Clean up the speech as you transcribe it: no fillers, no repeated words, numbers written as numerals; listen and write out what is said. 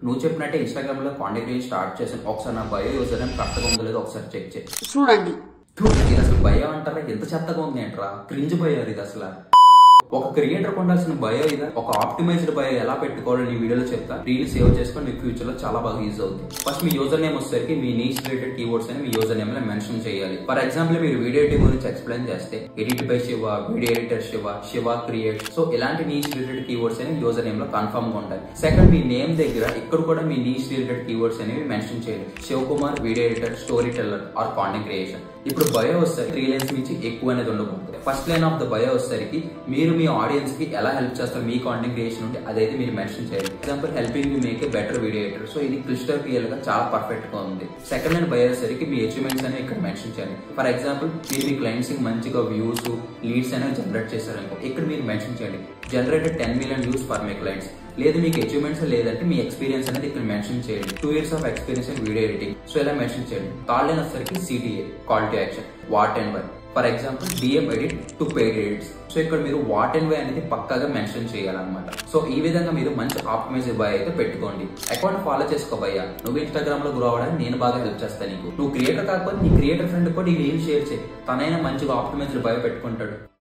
నువ్వు చెప్పినట్టే ఇన్స్టాగ్రామ్ లో కాంటాక్ట్ చేసి స్టార్ట్ చేశాను. ఒకసారి నా బయో యూజర్ నేమ్ కరెక్ట్గా ఉందో లేదో ఒకసారి చెక్ చేయి. చూడండి. ఇది అసలు బయో అంటారా? ఎంత చెత్తగా ఉంది అంటారా? క్రింజ్ బయో ఇది అసలు. ఒక క్రియేటర్ ఉండాల్సిన బయో ఇది. ఒక ఆప్టిమైజ్డ్ బయో ఎలా పెట్టుకోవాలని ఈ వీడియోలో చెప్తా. రీల్ సేవ్ చేసుకొని మీకు ఫ్యూచర్ లో చాలా బాగా యూజ్ అవుతుంది. ఫస్ట్ మీ యూజర్ నేమ్ వచ్చేసరికి మీ నీష్ రిలేటెడ్ కీవర్డ్స్ అని మీ యూజర్ నేమ్ లో మెన్షన్ చేయాలి. ఫర్ ఎగ్జాంపుల్ మీరు వీడియో ఎడిటింగ్ గురించి ఎక్స్ప్లెయిన్ చేస్తే edit by Shiva, video editor Shiva create, so ఇలాంటి నీష్ రిలేటెడ్ కీవర్డ్స్ అని యూజర్ నేమ్ లో కన్ఫర్మ్ గా ఉంటాయి. సెకండ్, మీ నేమ్ దగ్గర ఇక్కడ కూడా మీ నీష్ రిలేటెడ్ కీవర్డ్స్ అనేవి మెన్షన్ చేయాలి. Shivakumar, video editor, story teller or content creation. ఇప్పుడు బయో వస్తే 3 లైన్స్ నుంచి ఎక్కువ అనేది ఉండకూడదు. First line of the bio వచ్చేసరికి మీరు మీ ఆడియన్స్ కి ఎలా హెల్ప్ చేస్తారు మీ కాంటెంట్ క్రియేషన్ ఉంటే అదైతే మీరు మెన్షన్ చేయాలి. Example helping you make a better video editor. So ఇది క్లిస్టర్ క్లియర్ గా చాలా పర్ఫెక్ట్ గా ఉంది. సెకండ్ లైన్ బయో వచ్చేసరికి మీ అచీవ్మెంట్స్ అనేవి ఇక్కడ మెన్షన్ చేయాలి. ఫర్ ఎగ్జాంపుల్ మీరు మీ క్లయింట్స్ కి మంచిగా వ్యూస్, లీడ్స్ అనేవి జనరేట్ చేశారనుకో, ఇక్కడ మీరు మెన్షన్ చేయండి generated 10 million views for my clients. లేదు మీకు అచీవ్మెంట్స్ లేదంటే మీ ఎక్స్పీరియన్స్ అనేది ఇక్కడ మెన్షన్ చేయండి. 2 years of experience in video editing. So ఇలా మెన్షన్ చేయండి. థర్డ్ లైన్ వచ్చేసరికి CTA, call to action, what and why. For example DM edit to paid edits. So ఇక్కడ మీరు వాట్ అండ్ వై అనేది పక్కాగా మెన్షన్ చేయాలన్నమాట. సో ఈ విధంగా మీరు మంచి ఆప్టిమైజ్డ్ బై అయితే పెట్టుకోండి. అకౌంట్ ఫాలో చేసుకో భయ్యా. నువ్వు ఇన్స్టాగ్రామ్ లో గ్రో అవ్వడానికి నేను బాగా హెల్ప్ చేస్తాను నీకు. నువ్వు క్రియేటర్ కాకపోతే నీ క్రియేటర్ ఫ్రెండ్ కూడా ఈ రీల్ షేర్ చేయి. తనైనా మంచిగా ఆప్టిమైజ్డ్ బై పెట్టుకుంటాడు.